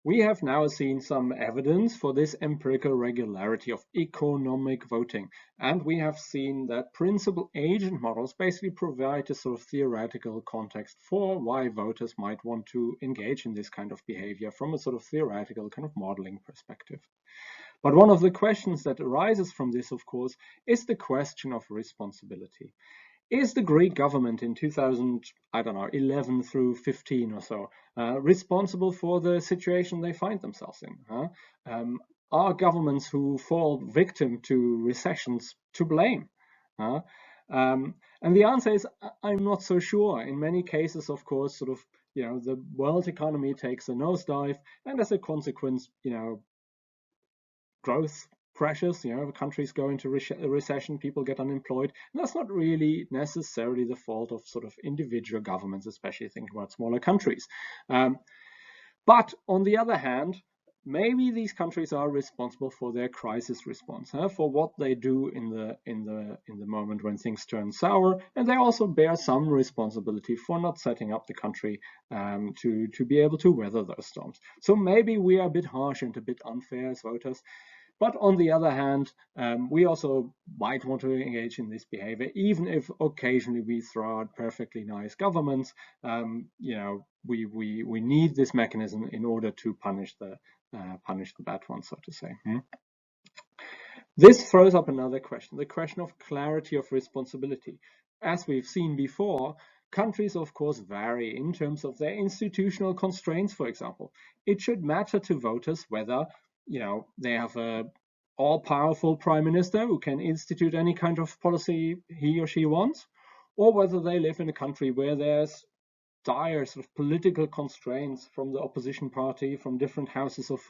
we have now seen some evidence for this empirical regularity of economic voting. And we have seen that principal agent models basically provide a sort of theoretical context for why voters might want to engage in this kind of behavior from a sort of theoretical kind of modeling perspective. But one of the questions that arises from this, of course, is the question of responsibility. Is the Greek government in 2011 through 15 or so responsible for the situation they find themselves in? Are governments who fall victim to recessions to blame? And the answer is, I'm not so sure. In many cases, of course, sort of, the world economy takes a nosedive, and as a consequence, growth pressures, countries go into recession, people get unemployed, and that's not really necessarily the fault of sort of individual governments, especially thinking about smaller countries. But on the other hand, maybe these countries are responsible for their crisis response, for what they do in the moment when things turn sour, and they also bear some responsibility for not setting up the country to be able to weather those storms. So maybe we are a bit harsh and a bit unfair as voters. But on the other hand, we also might want to engage in this behavior, even if occasionally we throw out perfectly nice governments. We need this mechanism in order to punish the bad ones, so to say. This throws up another question, the question of clarity of responsibility. As we've seen before, countries, of course, vary in terms of their institutional constraints, for example. It should matter to voters whether they have a all-powerful prime minister who can institute any kind of policy he or she wants, or whether they live in a country where there's dire sort of political constraints from the opposition party, from different houses of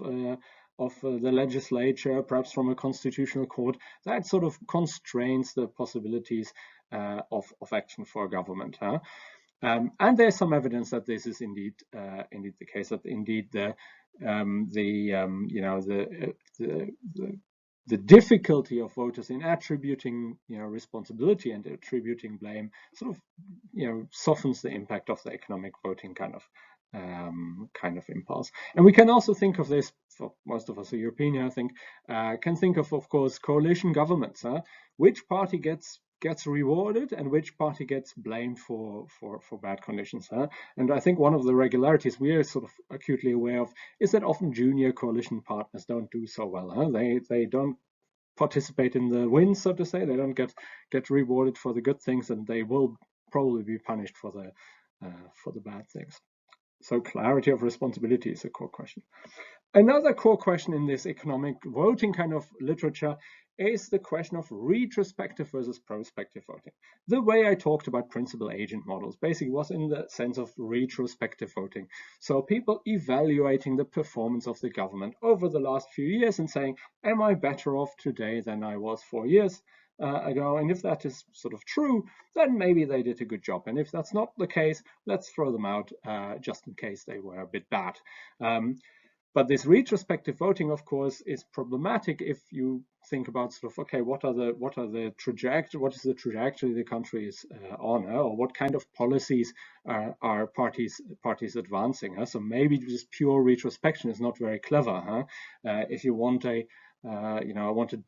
the legislature, perhaps from a constitutional court, that sort of constrains the possibilities of action for a government. And there's some evidence that this is indeed the case, that indeed the difficulty of voters in attributing responsibility and attributing blame sort of softens the impact of the economic voting kind of impulse. And we can also think of this, for most of us are European, I think, can think of course, coalition governments. Which party gets rewarded and which party gets blamed for bad conditions. And I think one of the regularities we are sort of acutely aware of is that often junior coalition partners don't do so well. They don't participate in the wins, so to say. They don't get rewarded for the good things, and they will probably be punished for the bad things. So clarity of responsibility is a core question. Another core question in this economic voting kind of literature is the question of retrospective versus prospective voting. The way I talked about principal agent models basically was in the sense of retrospective voting. So people evaluating the performance of the government over the last few years and saying, am I better off today than I was 4 years ago? And if that is sort of true, then maybe they did a good job. And if that's not the case, let's throw them out just in case they were a bit bad. But this retrospective voting, of course, is problematic if you think about sort of, okay, what is the trajectory the country is on, or what kind of policies are parties advancing? So maybe just pure retrospection is not very clever. If you want a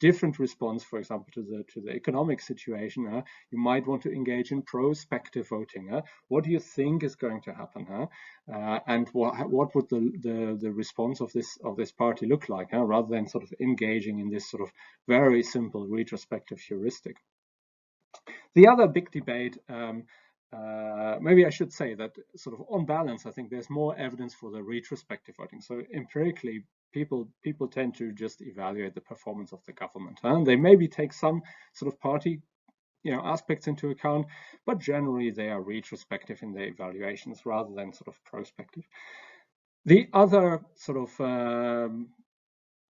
different response, for example, to the economic situation, you might want to engage in prospective voting. What do you think is going to happen? And what would the response of this party look like, rather than sort of engaging in this sort of very simple retrospective heuristic? The other big debate, maybe I should say that sort of on balance, I think there's more evidence for the retrospective voting. So empirically, people tend to just evaluate the performance of the government. They maybe take some sort of party aspects into account, but generally they are retrospective in their evaluations rather than sort of prospective. The other sort of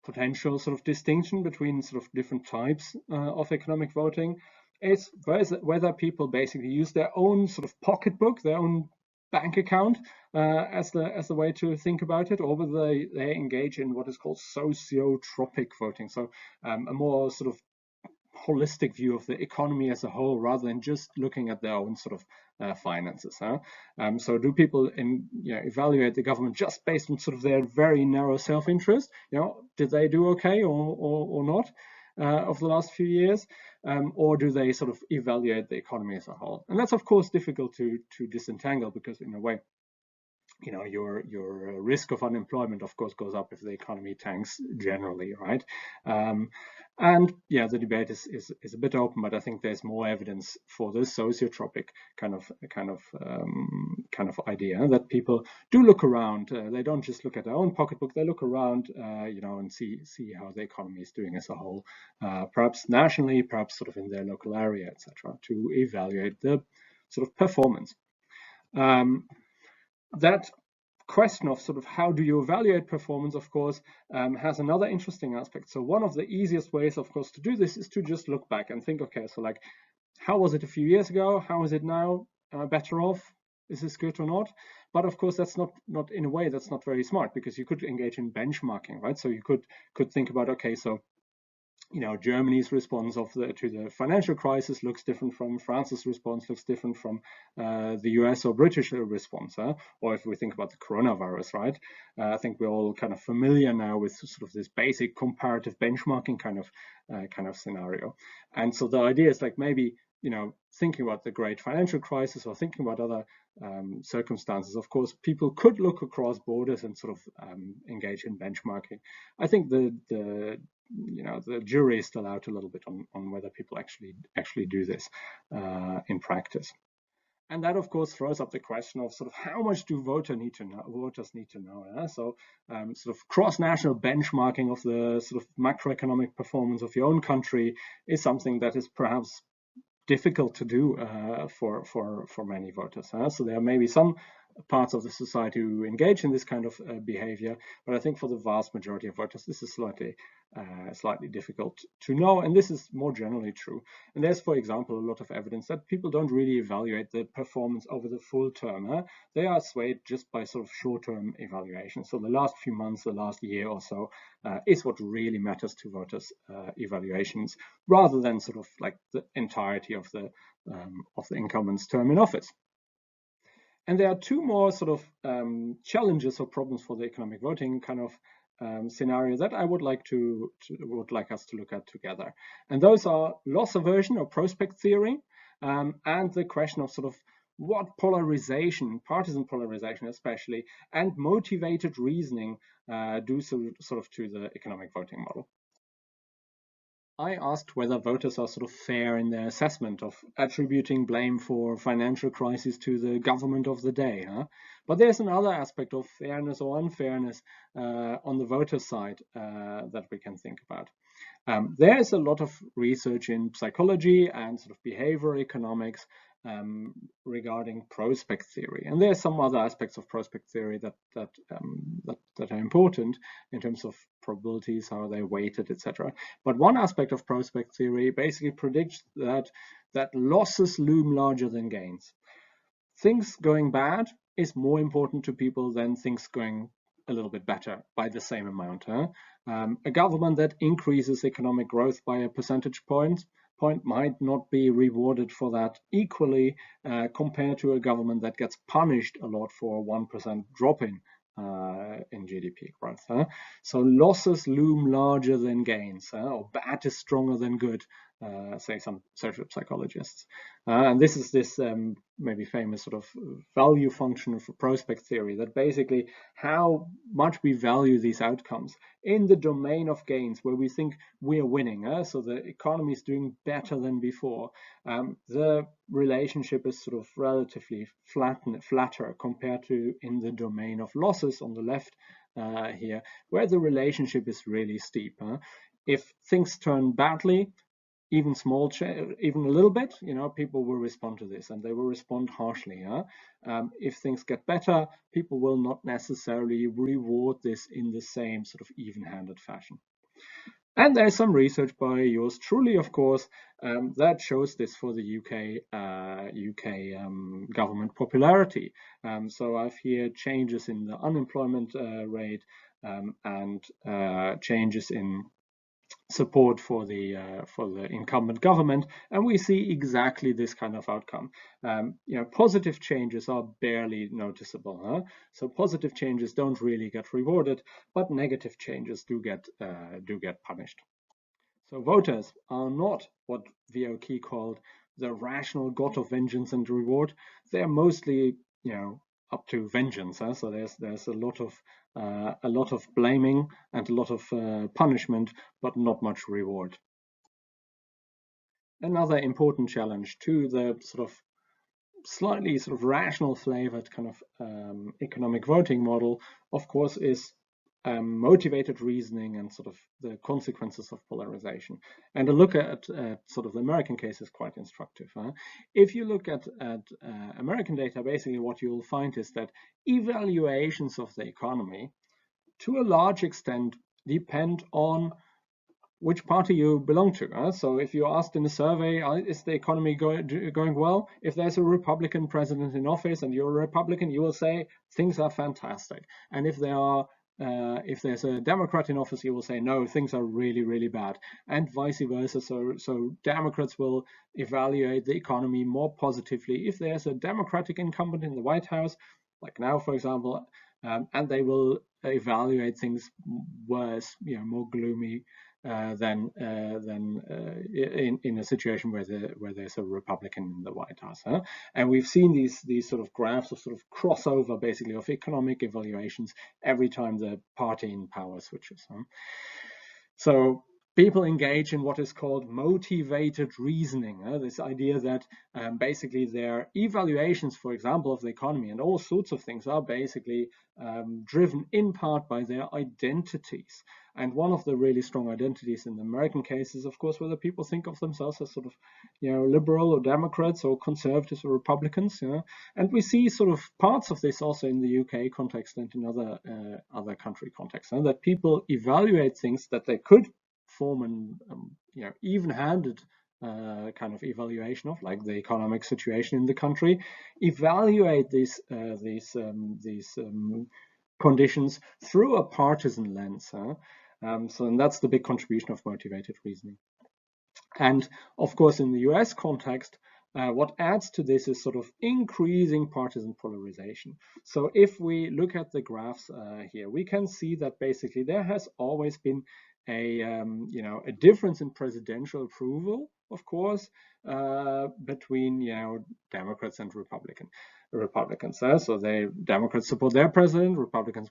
potential sort of distinction between sort of different types of economic voting is whether people basically use their own sort of pocketbook, their own bank account as the way to think about it, or whether they engage in what is called sociotropic voting, so a more sort of holistic view of the economy as a whole, rather than just looking at their own sort of finances. So do people evaluate the government just based on sort of their very narrow self-interest? Did they do okay or not over the last few years? Or do they sort of evaluate the economy as a whole? And that's of course difficult to disentangle, because in a way, your risk of unemployment of course goes up if the economy tanks generally, right? And yeah, the debate is a bit open, but I think there's more evidence for this sociotropic kind of idea, that people do look around. They don't just look at their own pocketbook; they look around, and see how the economy is doing as a whole, perhaps nationally, perhaps sort of in their local area, etc., to evaluate the sort of performance. That question of sort of how do you evaluate performance, of course, has another interesting aspect. So one of the easiest ways, of course, to do this is to just look back and think, okay, so like, how was it a few years ago? How is it now? Better off? Is this good or not? But of course, that's not in a way, that's not very smart, because you could engage in benchmarking, right? So you could think about, okay, so Germany's response to the financial crisis looks different from France's response, looks different from the US or British response. Or if we think about the coronavirus, right? I think we're all kind of familiar now with sort of this basic comparative benchmarking kind of scenario. And so the idea is like, maybe thinking about the great financial crisis or thinking about other circumstances, of course, people could look across borders and sort of engage in benchmarking. I think the jury is still out a little bit on whether people actually do this in practice. And that, of course, throws up the question of sort of how much do voters need to know. So sort of cross-national benchmarking of the sort of macroeconomic performance of your own country is something that is perhaps difficult to do for many voters. So there may be some parts of the society who engage in this kind of behavior, but I think for the vast majority of voters, this is slightly difficult to know, and this is more generally true. And there's, for example, a lot of evidence that people don't really evaluate the performance over the full term. They are swayed just by sort of short-term evaluation. So the last few months, the last year or so, is what really matters to voters' evaluations, rather than sort of like the entirety of the incumbent's term in office. And there are two more sort of challenges or problems for the economic voting kind of scenario that I would like us to look at together. And those are loss aversion or prospect theory, and the question of sort of what polarization, partisan polarization especially, and motivated reasoning do sort of to the economic voting model. I asked whether voters are sort of fair in their assessment of attributing blame for financial crises to the government of the day. But there's another aspect of fairness or unfairness on the voter side that we can think about. There's a lot of research in psychology and sort of behavioral economics regarding prospect theory, and there's some other aspects of prospect theory that are important in terms of probabilities, how they're weighted, etc. But one aspect of prospect theory basically predicts that losses loom larger than gains. Things going bad is more important to people than things going a little bit better by the same amount. A government that increases economic growth by a percentage point might not be rewarded for that equally compared to a government that gets punished a lot for a 1% drop in GDP growth. So losses loom larger than gains, or bad is stronger than good, say some social psychologists. And this is this maybe famous sort of value function for prospect theory, that basically how much we value these outcomes in the domain of gains, where we think we're winning. So the economy is doing better than before. The relationship is sort of relatively flatter compared to in the domain of losses on the left here, where the relationship is really steep. If things turn badly, even even a little bit, people will respond to this, and they will respond harshly. If things get better, people will not necessarily reward this in the same sort of even-handed fashion. And there's some research by yours truly, of course, that shows this for the UK government popularity. So I've here changes in the unemployment rate and changes in support for the incumbent government, and we see exactly this kind of outcome. Positive changes are barely noticeable, huh? So positive changes don't really get rewarded, but negative changes do get punished. So voters are not what VOK called the rational god of vengeance and reward. They are mostly, up to vengeance. Huh? So there's a lot of blaming and a lot of punishment, but not much reward. Another important challenge to the sort of slightly sort of rational flavored kind of economic voting model, of course, is motivated reasoning and sort of the consequences of polarization. And a look at sort of the American case is quite instructive. Huh? If you look at American data, basically what you'll find is that evaluations of the economy, to a large extent, depend on which party you belong to. So if you're asked in a survey, is the economy going well? If there's a Republican president in office and you're a Republican, you will say things are fantastic. And if there's a Democrat in office, you will say, no, things are really, really bad, and vice versa. So Democrats will evaluate the economy more positively if there's a Democratic incumbent in the White House, like now, for example, and they will evaluate things worse, more gloomy than in a situation where there's a Republican in the White House. Huh? And we've seen these sort of graphs of sort of crossover, basically, of economic evaluations every time the party in power switches. Huh? So people engage in what is called motivated reasoning. This idea that basically their evaluations, for example, of the economy and all sorts of things are basically driven in part by their identities. And one of the really strong identities in the American case is, of course, whether people think of themselves as sort of, liberal or Democrats or conservatives or Republicans. And we see sort of parts of this also in the UK context and in other country contexts, that people evaluate things that they could form an even-handed kind of evaluation of, like the economic situation in the country, evaluate these conditions through a partisan lens. And that's the big contribution of motivated reasoning. And of course, in the US context, what adds to this is sort of increasing partisan polarization. So if we look at the graphs here, we can see that basically there has always been a difference in presidential approval, of course, between Democrats and Republicans. So Democrats support their president, Republicans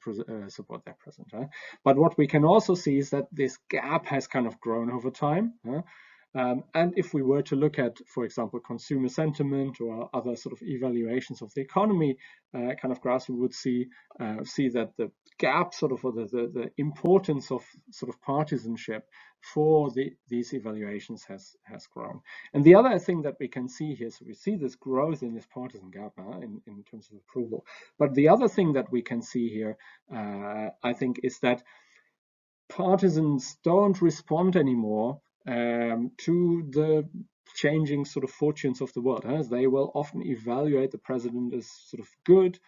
support their president. But what we can also see is that this gap has kind of grown over time. And if we were to look at, for example, consumer sentiment or other sort of evaluations of the economy kind of graphs, we would see that the gap, sort of, or the importance of sort of partisanship for these evaluations has grown. And the other thing that we can see here, so we see this growth in this partisan gap in terms of approval. But the other thing that we can see here, I think, is that partisans don't respond anymore to the changing sort of fortunes of the world. They will often evaluate the president as sort of good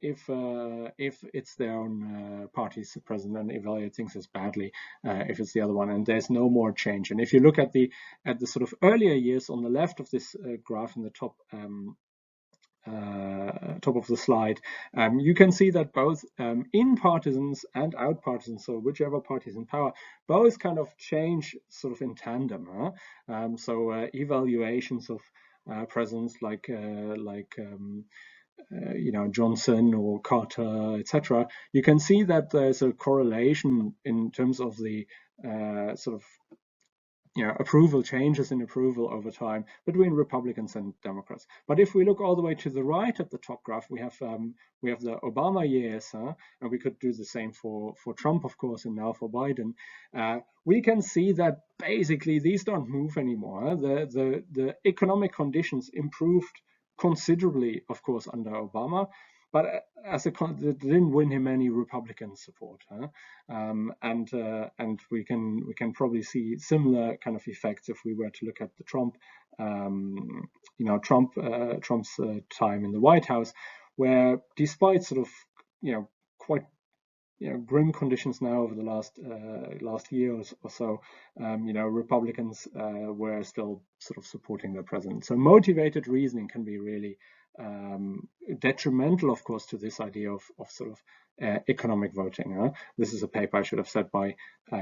if it's their own party's president, and evaluate things as badly if it's the other one. And there's no more change. And if you look at the sort of earlier years on the left of this graph in the top of the slide, you can see that both in partisans and out partisans, so whichever party is in power, both kind of change sort of in tandem. So evaluations of presidents like Johnson or Carter, etc., you can see that there's a correlation in terms of the sort of approval changes in approval over time between Republicans and Democrats. But if we look all the way to the right at the top graph, we have the Obama years, and we could do the same for Trump, of course, and now for Biden. We can see that basically these don't move anymore. The economic conditions improved considerably, of course, under Obama, but it didn't win him any Republican support. And we can probably see similar kind of effects if we were to look at the Trump's time in the White House, where despite sort of quite grim conditions now over the last year or so. Republicans were still sort of supporting their president. So motivated reasoning can be really detrimental, of course, to this idea of sort of economic voting. This is a paper, I should have said, by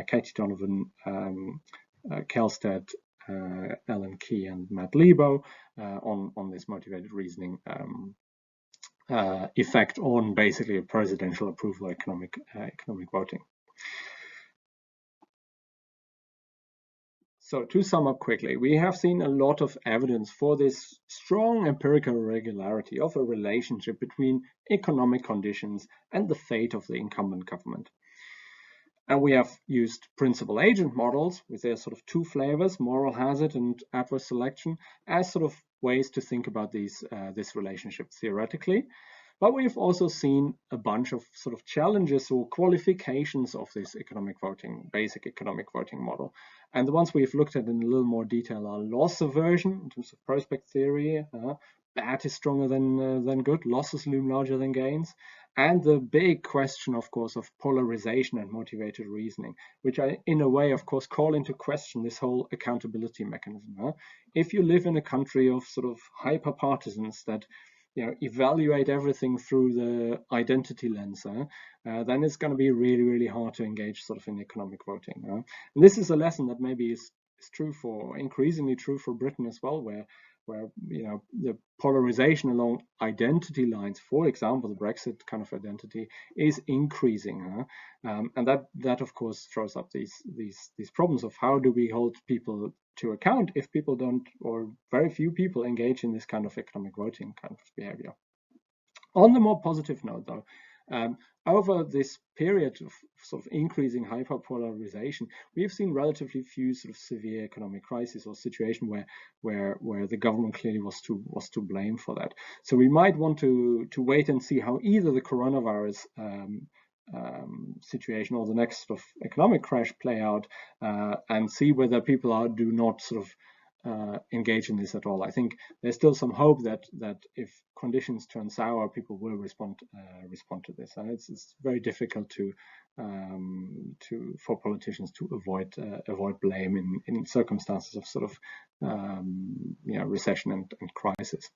Katie Donovan, Kelstead, Alan Key, and Matt Lebo on this motivated reasoning effect on basically a presidential approval of economic voting. So to sum up quickly, we have seen a lot of evidence for this strong empirical regularity of a relationship between economic conditions and the fate of the incumbent government. And we have used principal agent models with their sort of two flavors, moral hazard and adverse selection, as sort of ways to think about this relationship theoretically. But we've also seen a bunch of sort of challenges or qualifications of this basic economic voting model. And the ones we've looked at in a little more detail are loss aversion in terms of prospect theory. Bad is stronger than good. Losses loom larger than gains. And the big question, of course, of polarization and motivated reasoning, which I, in a way, of course, call into question this whole accountability mechanism. If you live in a country of sort of hyper-partisans that evaluate everything through the identity lens, then it's going to be really, really hard to engage sort of in economic voting. And this is a lesson that maybe is increasingly true for Britain as well, where the polarization along identity lines, for example, the Brexit kind of identity, is increasing, and that of course throws up these problems of how do we hold people to account if people don't, or very few people, engage in this kind of economic voting kind of behavior. On the more positive note, though, over this period of sort of increasing hyperpolarization, we have seen relatively few sort of severe economic crises or situation where the government clearly was to blame for that. So we might want to wait and see how either the coronavirus situation or the next sort of economic crash play out, and see whether people do not sort of engage in this at all. I think there's still some hope that if conditions turn sour, people will respond to this, and it's very difficult for politicians to avoid blame in circumstances of sort of recession and crisis.